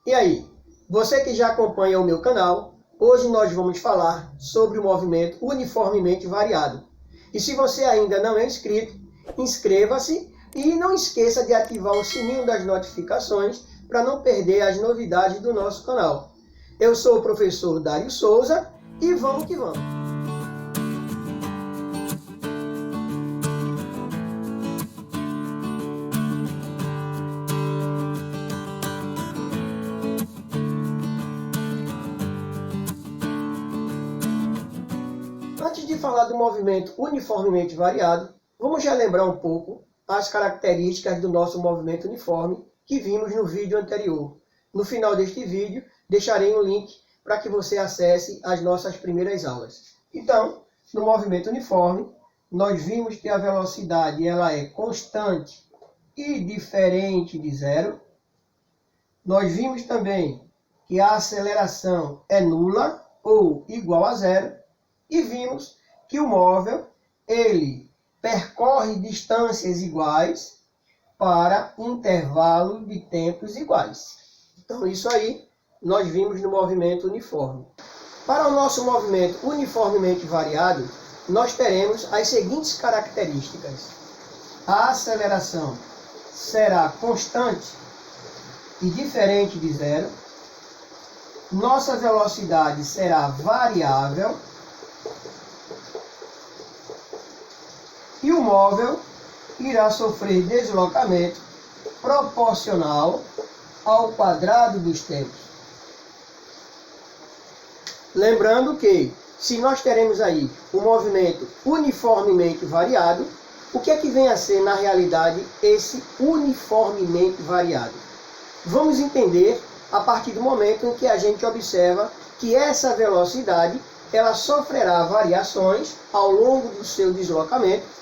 E aí, você que já acompanha o meu canal, hoje nós vamos falar sobre o movimento uniformemente variado. E se você ainda não é inscrito, inscreva-se e não esqueça de ativar o sininho das notificações para não perder as novidades do nosso canal. Eu sou o professor Dário Souza e vamos que vamos! Antes de falar do movimento uniformemente variado, vamos relembrar um pouco as características do nosso movimento uniforme que vimos no vídeo anterior. No final deste vídeo, deixarei um link para que você acesse as nossas primeiras aulas. Então, no movimento uniforme, nós vimos que a velocidade ela é constante e diferente de zero. Nós vimos também que a aceleração é nula ou igual a zero. E vimos que o móvel ele percorre distâncias iguais para intervalo de tempos iguais. Então isso aí nós vimos no movimento uniforme. Para o nosso movimento uniformemente variado, nós teremos as seguintes características. A aceleração será constante e diferente de zero. Nossa velocidade será variável. E o móvel irá sofrer deslocamento proporcional ao quadrado dos tempos. Lembrando que, se nós teremos aí um movimento uniformemente variado, o que é que vem a ser, na realidade, esse uniformemente variado? Vamos entender a partir do momento em que a gente observa que essa velocidade ela sofrerá variações ao longo do seu deslocamento,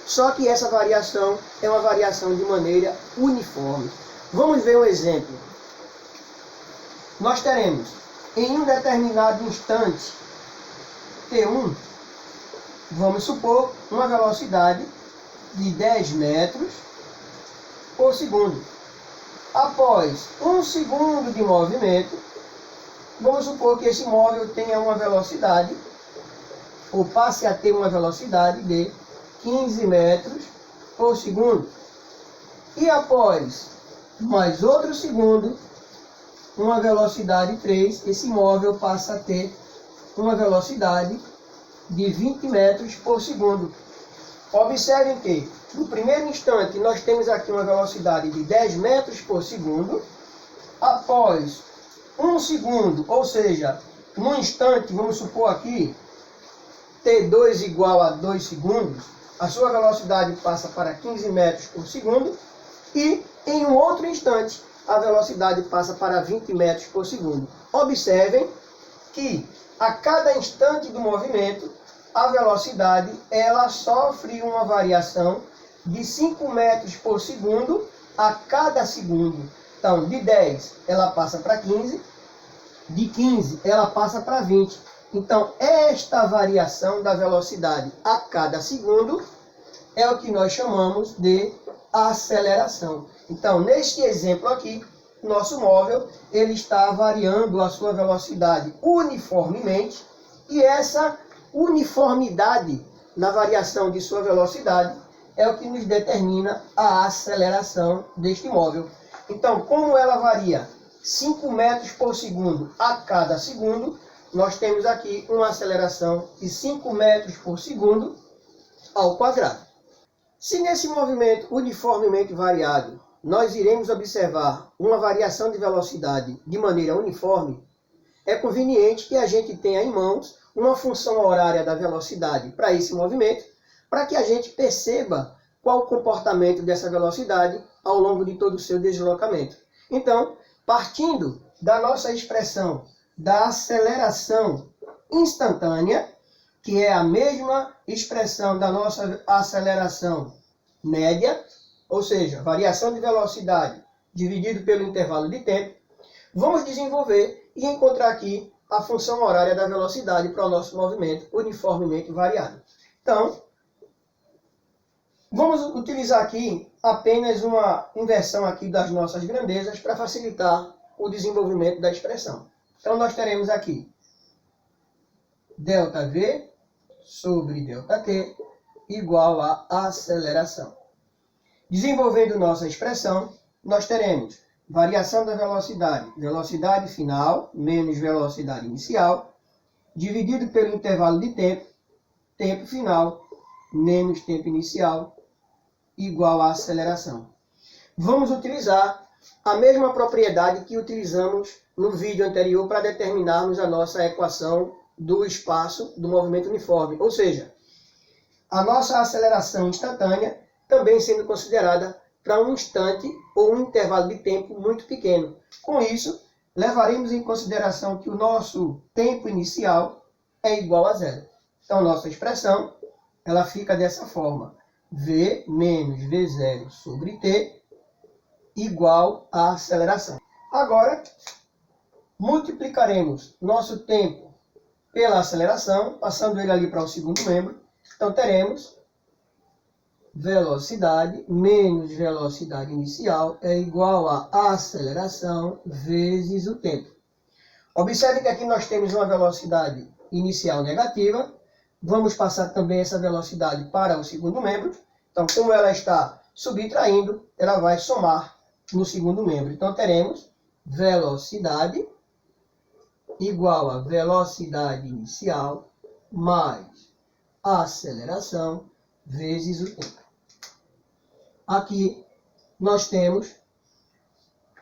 só que essa variação é uma variação de maneira uniforme. Vamos ver um exemplo. Nós teremos, em um determinado instante, T1, vamos supor, uma velocidade de 10 metros por segundo. Após 1 segundo de movimento, vamos supor que esse móvel tenha uma velocidade, ou passe a ter uma velocidade de 15 metros por segundo. E após mais outro segundo, uma velocidade 3, esse móvel passa a ter uma velocidade de 20 metros por segundo. Observem que, no primeiro instante, nós temos aqui uma velocidade de 10 metros por segundo. Após 1 segundo, ou seja, no instante, vamos supor aqui, T2 igual a 2 segundos, a sua velocidade passa para 15 metros por segundo e, em um outro instante, a velocidade passa para 20 metros por segundo. Observem que, a cada instante do movimento, a velocidade ela sofre uma variação de 5 metros por segundo a cada segundo. Então, de 10 ela passa para 15, de 15 ela passa para 20. Então, esta variação da velocidade a cada segundo é o que nós chamamos de aceleração. Então, neste exemplo aqui, nosso móvel ele está variando a sua velocidade uniformemente e essa uniformidade na variação de sua velocidade é o que nos determina a aceleração deste móvel. Então, como ela varia 5 metros por segundo a cada segundo, nós temos aqui uma aceleração de 5 metros por segundo ao quadrado. Se nesse movimento uniformemente variado, nós iremos observar uma variação de velocidade de maneira uniforme, é conveniente que a gente tenha em mãos uma função horária da velocidade para esse movimento, para que a gente perceba qual o comportamento dessa velocidade ao longo de todo o seu deslocamento. Então, partindo da nossa expressão da aceleração instantânea, que é a mesma expressão da nossa aceleração média, ou seja, variação de velocidade dividido pelo intervalo de tempo, vamos desenvolver e encontrar aqui a função horária da velocidade para o nosso movimento uniformemente variado. Então, vamos utilizar aqui apenas uma inversão aqui das nossas grandezas para facilitar o desenvolvimento da expressão. Então, nós teremos aqui ΔV sobre ΔT igual a aceleração. Desenvolvendo nossa expressão, nós teremos variação da velocidade, velocidade final menos velocidade inicial, dividido pelo intervalo de tempo, tempo final menos tempo inicial, igual a aceleração. Vamos utilizar a mesma propriedade que utilizamos no vídeo anterior para determinarmos a nossa equação do espaço do movimento uniforme, ou seja, a nossa aceleração instantânea também sendo considerada para um instante ou um intervalo de tempo muito pequeno. Com isso, levaremos em consideração que o nosso tempo inicial é igual a zero. Então, nossa expressão ela fica dessa forma: V menos V0 sobre T igual a aceleração. Agora, multiplicaremos nosso tempo pela aceleração, passando ele ali para o segundo membro. Então, teremos velocidade menos velocidade inicial é igual a aceleração vezes o tempo. Observe que aqui nós temos uma velocidade inicial negativa. Vamos passar também essa velocidade para o segundo membro. Então, como ela está subtraindo, ela vai somar no segundo membro. Então, teremos velocidade igual a velocidade inicial mais aceleração vezes o tempo. Aqui nós temos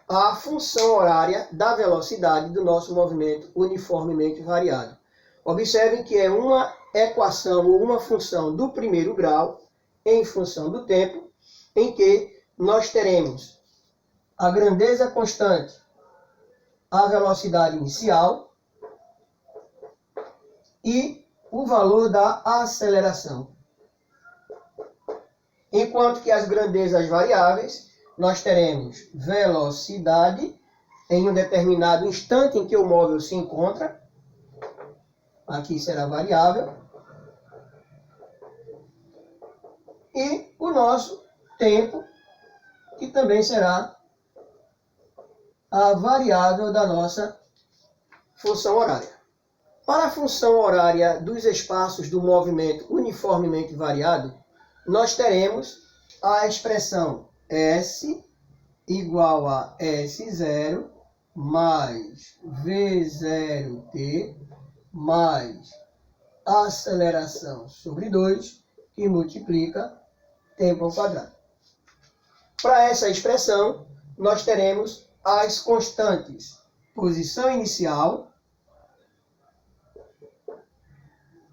a função horária da velocidade do nosso movimento uniformemente variado. Observem que é uma equação ou uma função do primeiro grau em função do tempo, em que nós teremos a grandeza constante, a velocidade inicial e o valor da aceleração. Enquanto que as grandezas variáveis, nós teremos velocidade em um determinado instante em que o móvel se encontra. Aqui será variável. E o nosso tempo, que também será a variável da nossa função horária. Para a função horária dos espaços do movimento uniformemente variado, nós teremos a expressão S igual a S0 mais V0t mais aceleração sobre 2, que multiplica tempo ao quadrado. Para essa expressão, nós teremos as constantes posição inicial,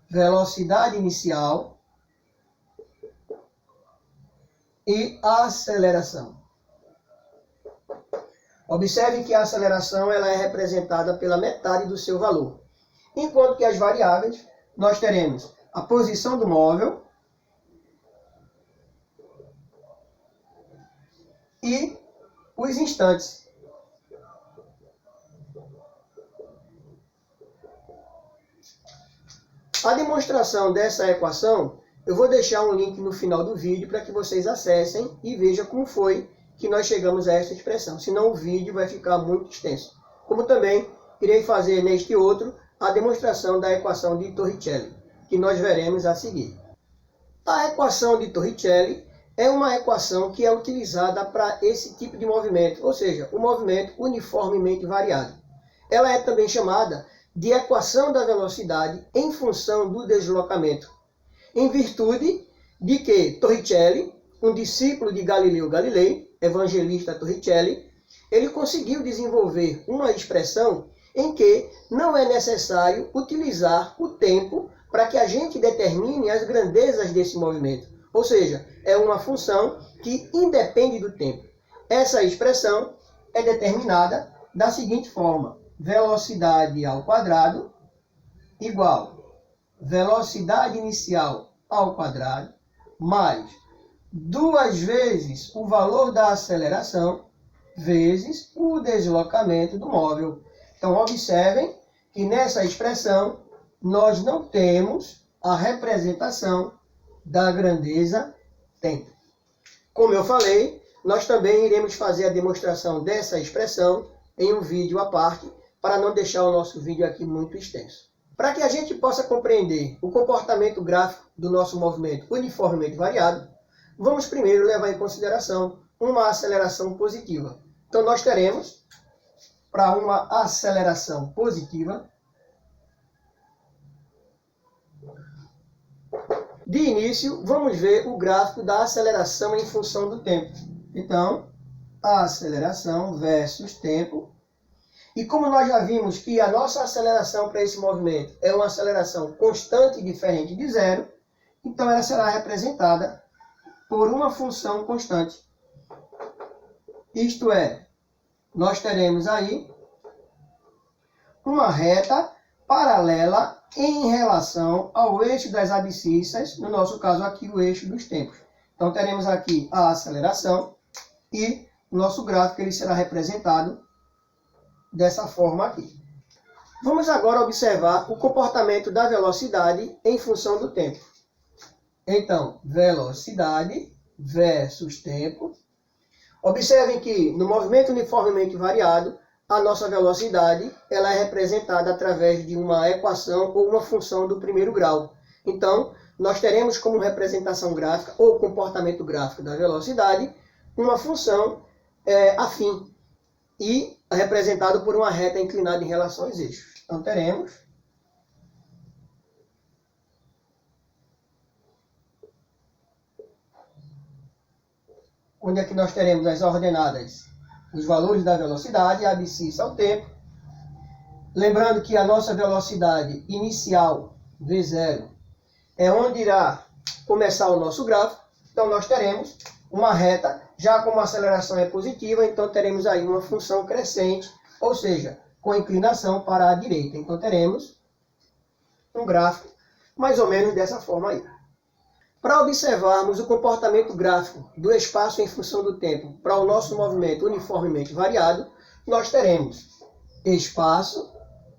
velocidade inicial e a aceleração. Observe que a aceleração ela é representada pela metade do seu valor. Enquanto que as variáveis, nós teremos a posição do móvel e os instantes. A demonstração dessa equação, eu vou deixar um link no final do vídeo para que vocês acessem e vejam como foi que nós chegamos a essa expressão. Senão o vídeo vai ficar muito extenso. Como também irei fazer neste outro a demonstração da equação de Torricelli, que nós veremos a seguir. A equação de Torricelli é uma equação que é utilizada para esse tipo de movimento, ou seja, o movimento uniformemente variado. Ela é também chamada de equação da velocidade em função do deslocamento, em virtude de que Torricelli, um discípulo de Galileu Galilei, Evangelista Torricelli, ele conseguiu desenvolver uma expressão em que não é necessário utilizar o tempo para que a gente determine as grandezas desse movimento. Ou seja, é uma função que independe do tempo. Essa expressão é determinada da seguinte forma: velocidade ao quadrado igual velocidade inicial ao quadrado mais 2 vezes o valor da aceleração vezes o deslocamento do móvel. Então, observem que nessa expressão nós não temos a representação da grandeza tempo. Como eu falei, nós também iremos fazer a demonstração dessa expressão em um vídeo à parte, para não deixar o nosso vídeo aqui muito extenso. Para que a gente possa compreender o comportamento gráfico do nosso movimento uniformemente variado, vamos primeiro levar em consideração uma aceleração positiva. Então nós teremos, para uma aceleração positiva, de início, vamos ver o gráfico da aceleração em função do tempo. Então, a aceleração versus tempo. E como nós já vimos que a nossa aceleração para esse movimento é uma aceleração constante e diferente de zero, então ela será representada por uma função constante. Isto é, nós teremos aí uma reta paralela em relação ao eixo das abscissas, no nosso caso aqui o eixo dos tempos. Então teremos aqui a aceleração e o nosso gráfico ele será representado dessa forma aqui. Vamos agora observar o comportamento da velocidade em função do tempo. Então, velocidade versus tempo. Observem que no movimento uniformemente variado, a nossa velocidade ela é representada através de uma equação ou uma função do primeiro grau. Então, nós teremos como representação gráfica ou comportamento gráfico da velocidade uma função afim e representado por uma reta inclinada em relação aos eixos. Então, teremos onde é que nós teremos as ordenadas, os valores da velocidade, a abscissa ao tempo. Lembrando que a nossa velocidade inicial, V0, é onde irá começar o nosso gráfico. Então nós teremos uma reta, já como a aceleração é positiva, então teremos aí uma função crescente, ou seja, com inclinação para a direita. Então teremos um gráfico mais ou menos dessa forma aí. Para observarmos o comportamento gráfico do espaço em função do tempo para o nosso movimento uniformemente variado, nós teremos espaço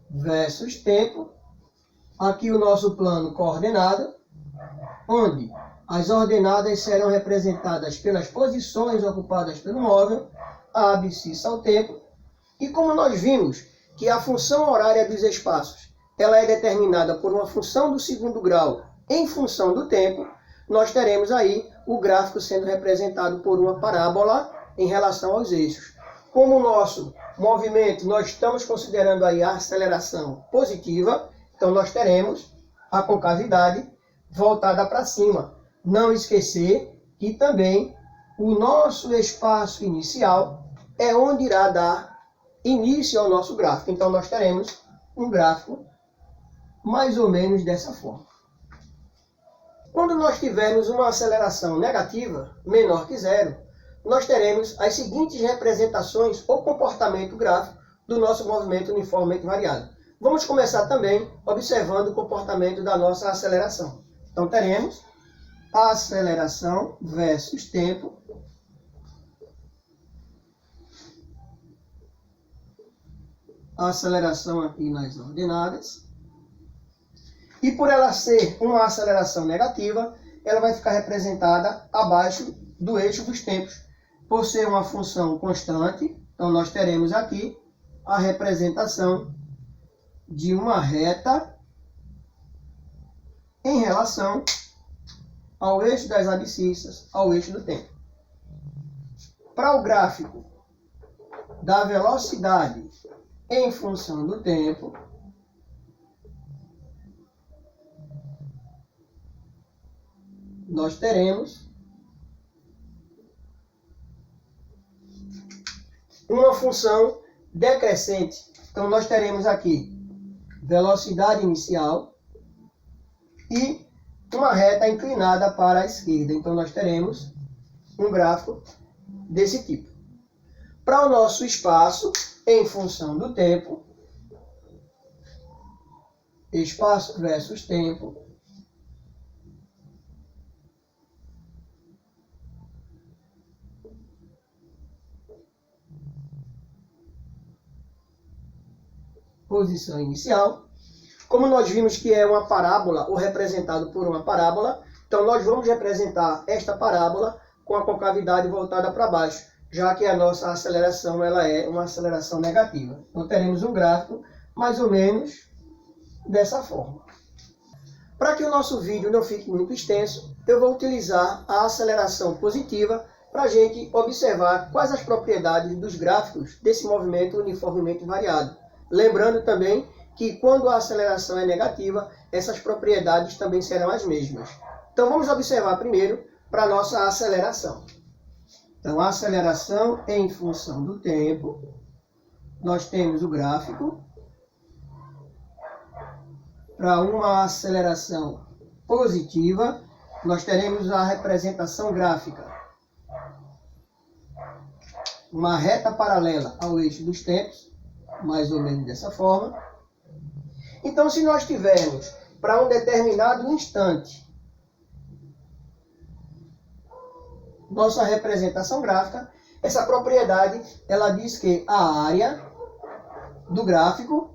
versus tempo. Aqui o nosso plano coordenado, onde as ordenadas serão representadas pelas posições ocupadas pelo móvel, a abscissa ao tempo. E como nós vimos que a função horária dos espaços ela é determinada por uma função do segundo grau em função do tempo, nós teremos aí o gráfico sendo representado por uma parábola em relação aos eixos. Como o nosso movimento, nós estamos considerando aí a aceleração positiva, então nós teremos a concavidade voltada para cima. Não esquecer que também o nosso espaço inicial é onde irá dar início ao nosso gráfico. Então nós teremos um gráfico mais ou menos dessa forma. Quando nós tivermos uma aceleração negativa, menor que zero, nós teremos as seguintes representações ou comportamento gráfico do nosso movimento uniformemente variado. Vamos começar também observando o comportamento da nossa aceleração. Então teremos a aceleração versus tempo. A aceleração aqui nas ordenadas. E por ela ser uma aceleração negativa, ela vai ficar representada abaixo do eixo dos tempos. Por ser uma função constante, então nós teremos aqui a representação de uma reta em relação ao eixo das abscissas, ao eixo do tempo. Para o gráfico da velocidade em função do tempo, nós teremos uma função decrescente. Então nós teremos aqui velocidade inicial e uma reta inclinada para a esquerda. Então nós teremos um gráfico desse tipo. Para o nosso espaço em função do tempo, espaço versus tempo, posição inicial. Como nós vimos que é uma parábola ou representado por uma parábola, então nós vamos representar esta parábola com a concavidade voltada para baixo, já que a nossa aceleração ela é uma aceleração negativa. Então teremos um gráfico mais ou menos dessa forma. Para que o nosso vídeo não fique muito extenso, eu vou utilizar a aceleração positiva para a gente observar quais as propriedades dos gráficos desse movimento uniformemente variado. Lembrando também que quando a aceleração é negativa, essas propriedades também serão as mesmas. Então vamos observar primeiro para a nossa aceleração. Então a aceleração em função do tempo, nós temos o gráfico. Para uma aceleração positiva, nós teremos a representação gráfica. Uma reta paralela ao eixo dos tempos, mais ou menos dessa forma. Então, se nós tivermos para um determinado instante nossa representação gráfica, essa propriedade ela diz que a área do gráfico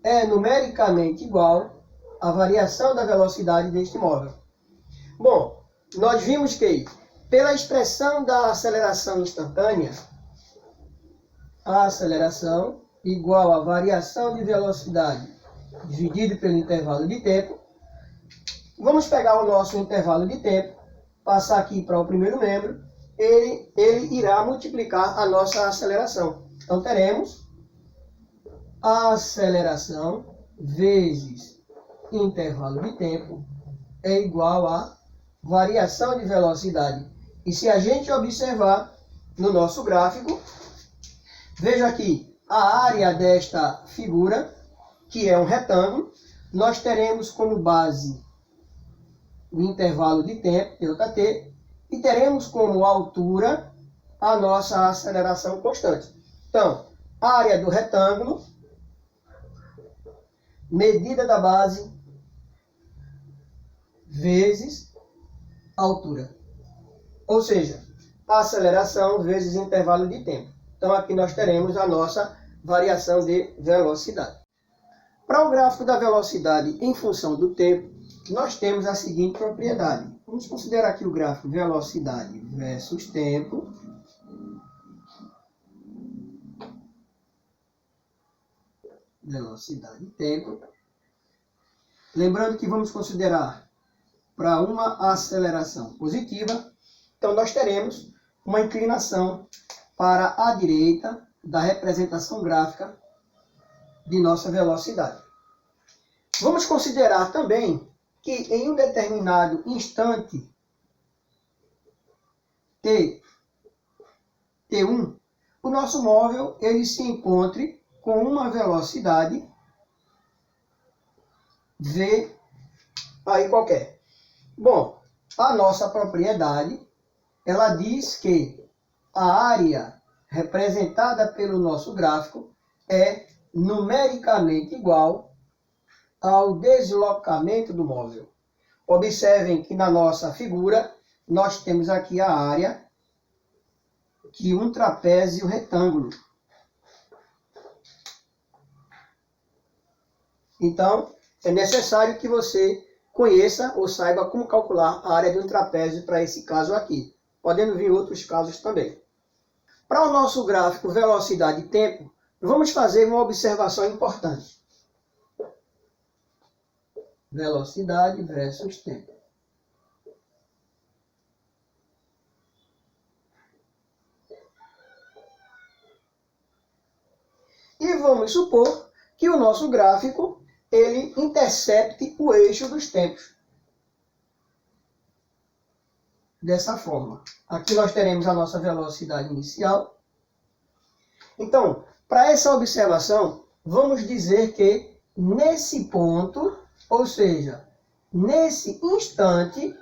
é numericamente igual à variação da velocidade deste móvel. Bom, nós vimos que, pela expressão da aceleração instantânea, a aceleração igual à variação de velocidade dividido pelo intervalo de tempo. Vamos pegar o nosso intervalo de tempo, passar aqui para o primeiro membro, ele irá multiplicar a nossa aceleração. Então teremos a aceleração vezes intervalo de tempo é igual a variação de velocidade. E se a gente observar no nosso gráfico, veja aqui a área desta figura, que é um retângulo, nós teremos como base o intervalo de tempo, ΔT, e teremos como altura a nossa aceleração constante. Então, área do retângulo, medida da base, vezes altura. Ou seja, aceleração vezes intervalo de tempo. Então aqui nós teremos a nossa variação de velocidade. Para o gráfico da velocidade em função do tempo, nós temos a seguinte propriedade. Vamos considerar aqui o gráfico velocidade versus tempo. Velocidade e tempo. Lembrando que vamos considerar para uma aceleração positiva, então nós teremos uma inclinação para a direita da representação gráfica de nossa velocidade. Vamos considerar também que em um determinado instante T1, o nosso móvel ele se encontre com uma velocidade V aí qualquer. Bom, a nossa propriedade, ela diz que a área representada pelo nosso gráfico é numericamente igual ao deslocamento do móvel. Observem que na nossa figura, nós temos aqui a área de um trapézio retângulo. Então, é necessário que você conheça ou saiba como calcular a área de um trapézio para esse caso aqui, podendo vir outros casos também. Para o nosso gráfico velocidade e tempo, vamos fazer uma observação importante. Velocidade versus tempo. E vamos supor que o nosso gráfico ele intercepte o eixo dos tempos. Dessa forma. Aqui nós teremos a nossa velocidade inicial. Então, para essa observação, vamos dizer que nesse ponto, ou seja, nesse instante,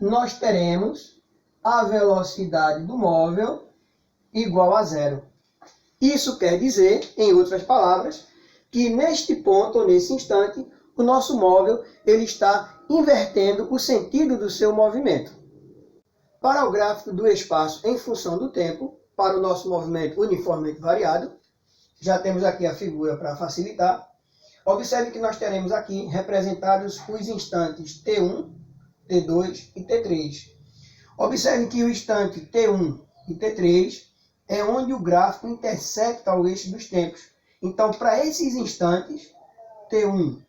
nós teremos a velocidade do móvel igual a zero. Isso quer dizer, em outras palavras, que neste ponto, ou nesse instante, o nosso móvel ele está invertendo o sentido do seu movimento. Para o gráfico do espaço em função do tempo, para o nosso movimento uniformemente variado, já temos aqui a figura para facilitar. Observe que nós teremos aqui representados os instantes T1, T2 e T3. Observe que o instante T1 e T3 é onde o gráfico intersecta o eixo dos tempos. Então, para esses instantes, T1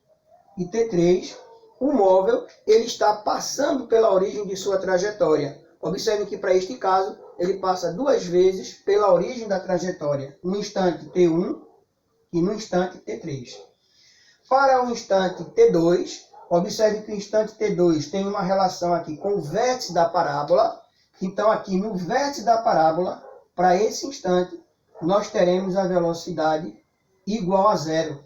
e T3, o móvel ele está passando pela origem de sua trajetória. Observe que para este caso, ele passa duas vezes pela origem da trajetória, no instante T1 e no instante T3. Para o instante T2, observe que o instante T2 tem uma relação aqui com o vértice da parábola. Então, aqui no vértice da parábola, para esse instante, nós teremos a velocidade igual a zero.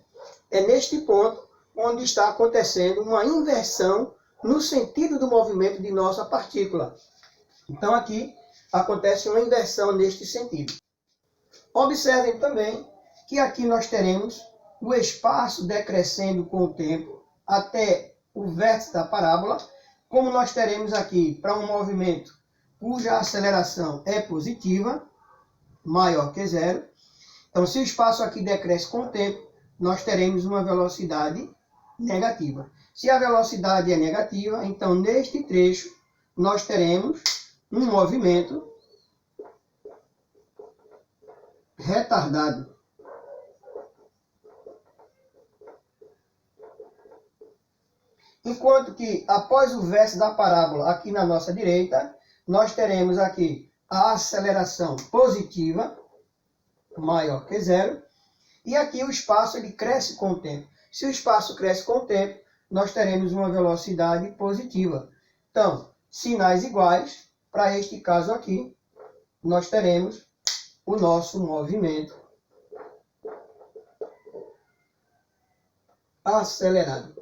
É neste ponto onde está acontecendo uma inversão no sentido do movimento de nossa partícula. Então, aqui acontece uma inversão neste sentido. Observem também que aqui nós teremos o espaço decrescendo com o tempo até o vértice da parábola, como nós teremos aqui para um movimento cuja aceleração é positiva, maior que zero. Então, se o espaço aqui decresce com o tempo, nós teremos uma velocidade negativa. Se a velocidade é negativa, então neste trecho nós teremos um movimento retardado. Enquanto que após o vértice da parábola, aqui na nossa direita, nós teremos aqui a aceleração positiva, maior que zero, e aqui o espaço ele cresce com o tempo. Se o espaço cresce com o tempo, nós teremos uma velocidade positiva. Então, sinais iguais, para este caso aqui, nós teremos o nosso movimento acelerado.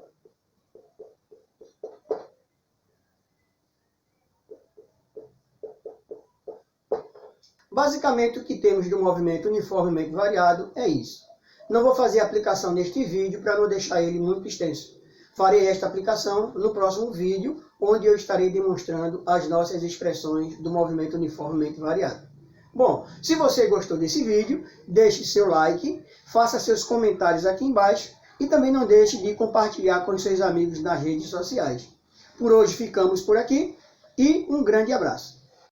Basicamente, o que temos de um movimento uniformemente variado é isso. Não vou fazer a aplicação neste vídeo para não deixar ele muito extenso. Farei esta aplicação no próximo vídeo, onde eu estarei demonstrando as nossas expressões do movimento uniformemente variado. Bom, se você gostou desse vídeo, deixe seu like, faça seus comentários aqui embaixo e também não deixe de compartilhar com seus amigos nas redes sociais. Por hoje ficamos por aqui e um grande abraço.